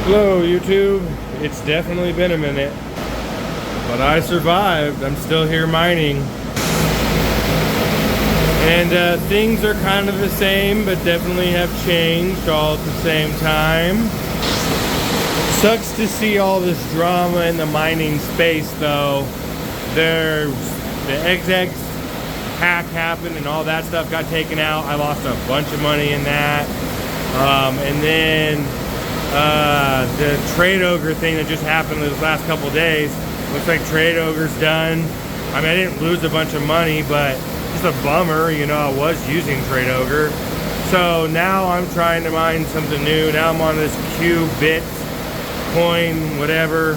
Hello YouTube, it's definitely been a minute, but I survived. I'm still here mining. And things are kind of the same, but definitely have changed all at the same time. Sucks to see all this drama in the mining space though. There's the XX hack happened and all that stuff got taken out. I lost a bunch of money in that. And then the Trade Ogre thing that just happened this last couple days. Looks like Trade Ogre's done. I mean, I didn't lose a bunch of money, but just a bummer, you know, I was using Trade Ogre. So now I'm trying to mine something new. Now I'm on this Qbit coin, whatever,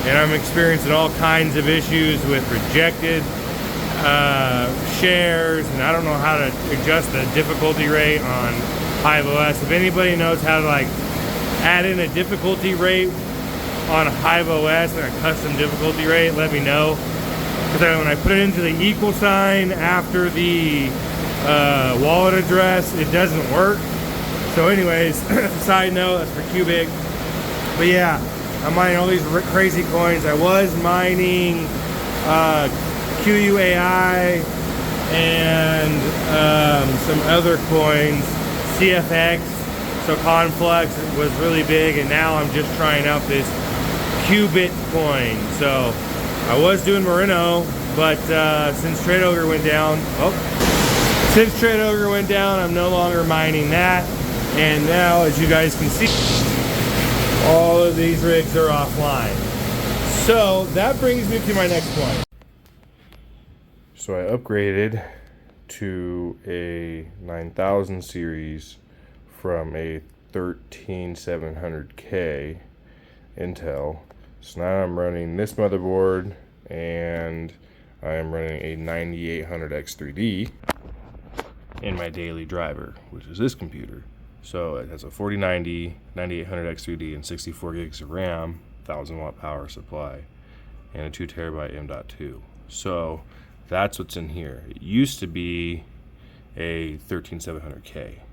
and I'm experiencing all kinds of issues with rejected shares, and I don't know how to adjust the difficulty rate on HiveOS. If anybody knows how to like add in a difficulty rate on HiveOS, like a custom difficulty rate, let me know. Because when I put it into the equal sign after the wallet address, it doesn't work. So anyways, side note, that's for Cubic. But yeah, I'm mining all these crazy coins. I was mining QUAI and some other coins, CFX. So Conflux was really big, and now I'm just trying out this Qbit coin. So I was doing Merino, but since Trade Ogre went down, I'm no longer mining that. And now, as you guys can see, all of these rigs are offline. So that brings me to my next point. So I upgraded to a 9000 series from a 13700K Intel. So now I'm running this motherboard, and I am running a 9800X3D in my daily driver, which is this computer. So it has a 4090, 9800X3D, and 64 gigs of RAM, 1000 watt power supply, and a 2 terabyte M.2. So that's what's in here. It used to be a 13700K.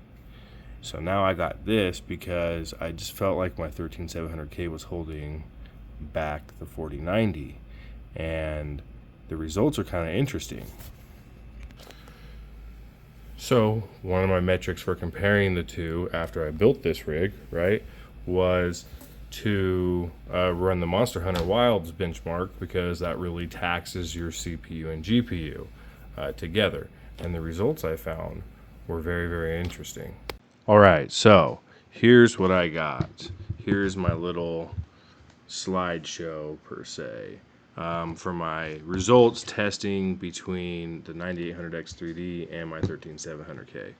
So now I got this because I just felt like my 13700K was holding back the 4090, and the results are kind of interesting. So one of my metrics for comparing the two after I built this rig, right, was to run the Monster Hunter Wilds benchmark, because that really taxes your CPU and GPU together. And the results I found were very, very interesting. All right, so here's what I got. Here's my little slideshow per se for my results testing between the 9800X3D and my 13700K.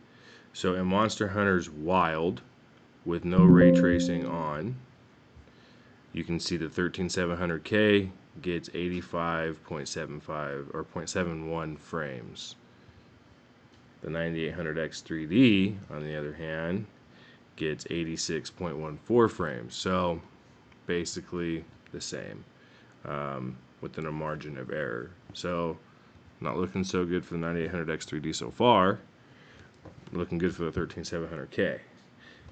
So in Monster Hunter's Wild, with no ray tracing on, you can see the 13700K gets 85.75 or 0.71 frames. The 9800X3D, on the other hand, gets 86.14 frames. So basically the same, within a margin of error. So not looking so good for the 9800X3D so far. Looking good for the 13700K.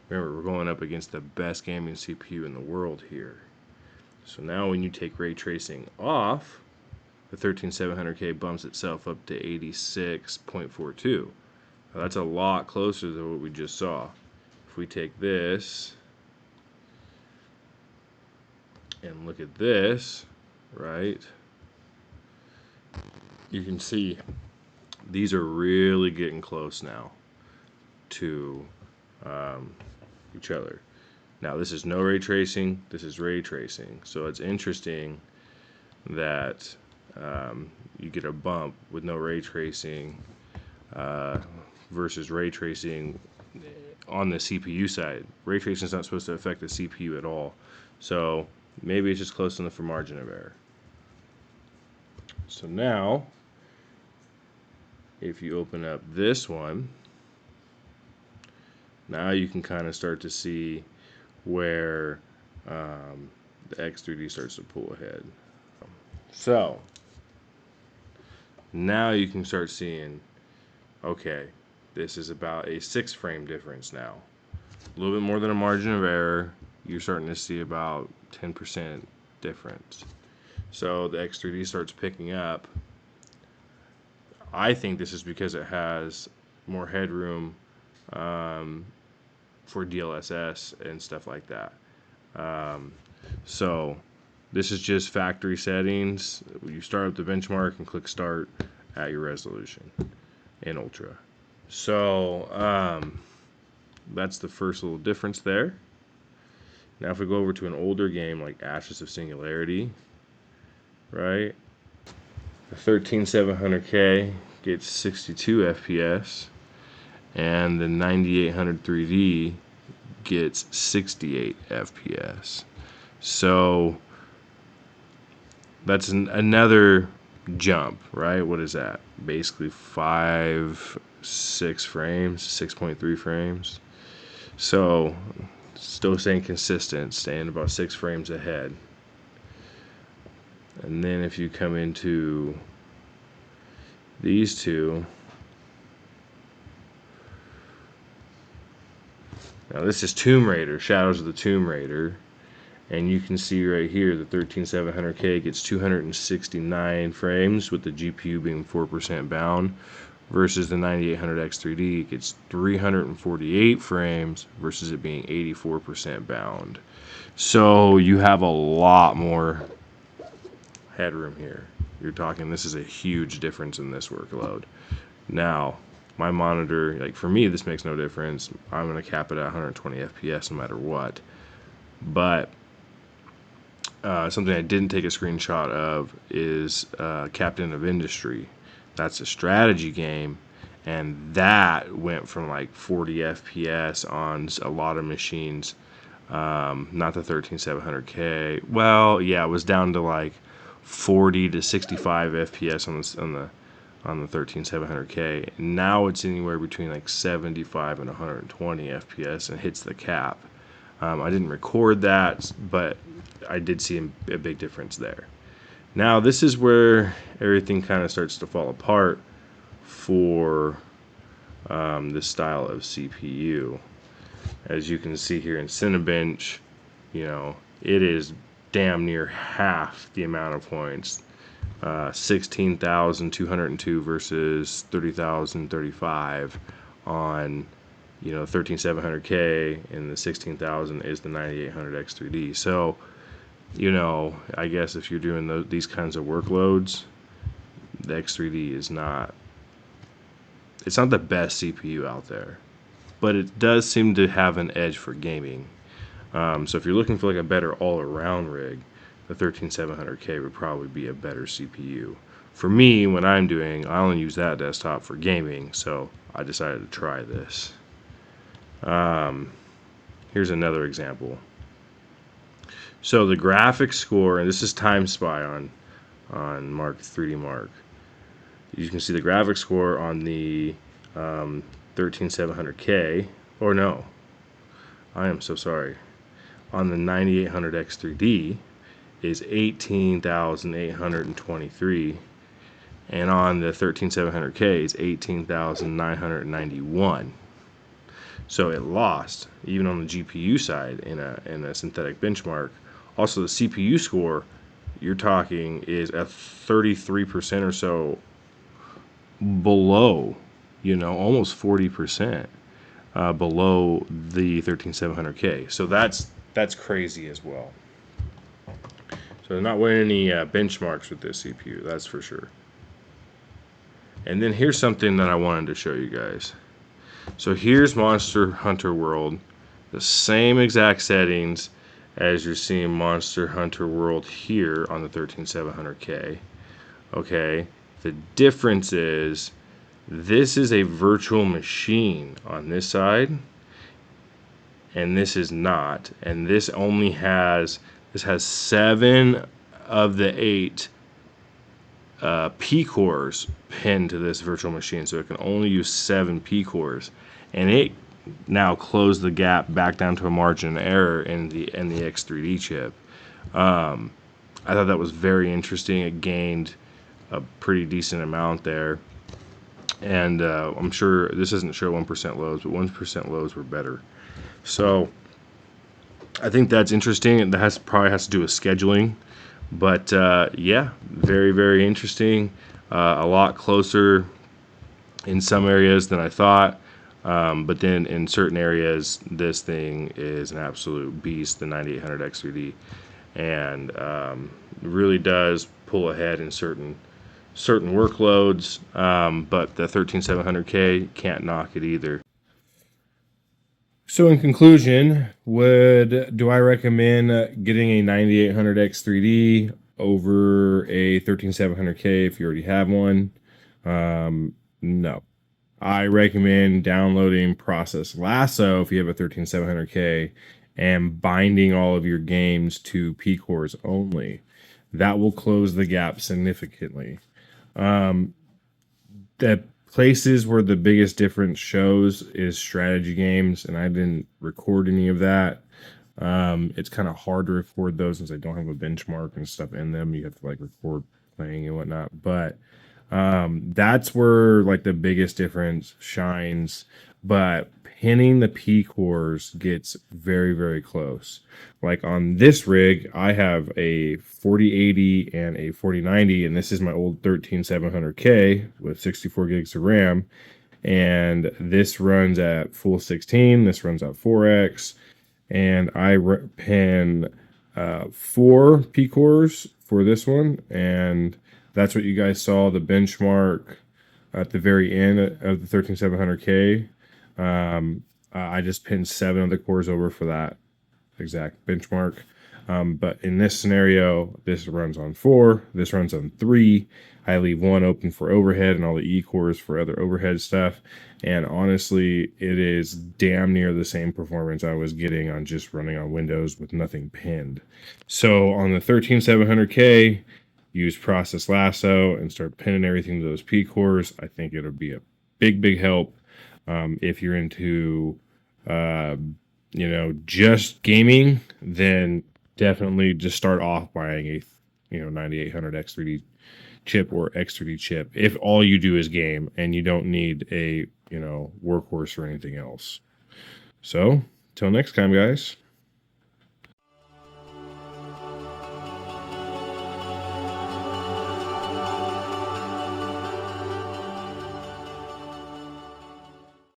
Remember, we're going up against the best gaming CPU in the world here. So now when you take ray tracing off, the 13700K bumps itself up to 86.42. Now that's a lot closer than what we just saw. If we take this and look at this, right, you can see these are really getting close now to each other. Now this is no ray tracing, this is ray tracing. So it's interesting that you get a bump with no ray tracing versus ray tracing on the CPU side. Ray tracing is not supposed to affect the CPU at all. So maybe it's just close enough for margin of error. So now, if you open up this one, now you can kind of start to see where the X3D starts to pull ahead. So now you can start seeing, okay, this is about a 6 frame difference now. A little bit more than a margin of error. you're starting to see about 10% difference. So the X3D starts picking up. I think this is because it has more headroom for DLSS and stuff like that. So this is just factory settings. You start up the benchmark and click start at your resolution in Ultra. So that's the first little difference there. Now if we go over to an older game like Ashes of Singularity, right? The 13700K gets 62 FPS, and the 9800 3D gets 68 FPS. So that's another jump, right? What is that? Basically 6 frames, 6.3 frames. So still staying consistent, staying about 6 frames ahead. And then if you come into these two, now this is Tomb Raider, Shadows of the Tomb Raider, and you can see right here the 13700K gets 269 frames with the GPU being 4% bound, versus the 9800X3D gets 348 frames versus it being 84% bound. So you have a lot more headroom here. You're talking, this is a huge difference in this workload. Now, my monitor, like for me, this makes no difference. I'm going to cap it at 120 FPS no matter what. But something I didn't take a screenshot of is Captain of Industry. That's a strategy game, and that went from like 40 FPS on a lot of machines. Not the 13700K. Well, yeah, it was down to like 40 to 65 FPS on the 13700K. Now it's anywhere between like 75 and 120 FPS and hits the cap. I didn't record that, but I did see a big difference there. Now this is where everything kind of starts to fall apart for this style of CPU. As you can see here in Cinebench, you know, it is damn near half the amount of points. 16,202 versus 30,035 on, you know, 13700K, and the 16,000 is the 9800X3D. So, you know, I guess if you're doing these kinds of workloads, the X3D is not, it's not the best CPU out there, but it does seem to have an edge for gaming. So if you're looking for like a better all-around rig, the 13700K would probably be a better CPU. For me, when I'm doing, I only use that desktop for gaming, so I decided to try this. Here's another example. So the graphics score, and this is Time Spy on Mark 3D Mark. You can see the graphics score on the 13700K, or no, I am so sorry, on the 9800X3D is 18,823, and on the 13700K is 18,991. So it lost even on the GPU side in a synthetic benchmark. Also the CPU score, you're talking, is at 33% or so below, you know, almost 40% below the 13700K. So that's crazy as well. So they're not winning any benchmarks with this CPU, that's for sure. And then here's something that I wanted to show you guys. So here's Monster Hunter World, the same exact settings as you're seeing Monster Hunter World here on the 13700K. Okay, the difference is this is a virtual machine on this side, and this is not. And this only has, this has 7 of the 8 P cores pinned to this virtual machine, so it can only use 7 P cores, and it now closed the gap back down to a margin of error in the X3D chip. I thought that was very interesting. It gained a pretty decent amount there, and I'm sure this doesn't show 1% loads, but 1% loads were better. So I think that's interesting, and that probably has to do with scheduling. But yeah, very, very interesting. A lot closer in some areas than I thought. But then in certain areas, this thing is an absolute beast, the 9800X3D, and really does pull ahead in certain workloads. But the 13700K can't knock it either. So in conclusion, do I recommend getting a 9800X3D over a 13700K if you already have one? No. I recommend downloading Process Lasso if you have a 13700K and binding all of your games to P cores only. That will close the gap significantly. The places where the biggest difference shows is strategy games, and I didn't record any of that. It's kind of hard to record those since I don't have a benchmark and stuff in them. You have to like record playing and whatnot, but that's where like the biggest difference shines. But pinning the P cores gets very, very close. Like on this rig, I have a 4080 and a 4090, and this is my old 13700K with 64 gigs of RAM. And this runs at full 16. This runs at 4x, and I pin 4 P cores for this one, and that's what you guys saw, the benchmark at the very end of the 13700K. I just pinned 7 of the cores over for that exact benchmark. But in this scenario, this runs on 4, this runs on 3. I leave 1 open for overhead and all the E cores for other overhead stuff. And honestly, it is damn near the same performance I was getting on just running on Windows with nothing pinned. So on the 13700K, use Process Lasso and start pinning everything to those P cores. I think it'll be a big, big help. If you're into, just gaming, then definitely just start off buying a, 9800X3D chip or X3D chip if all you do is game and you don't need a, workhorse or anything else. So, till next time, guys.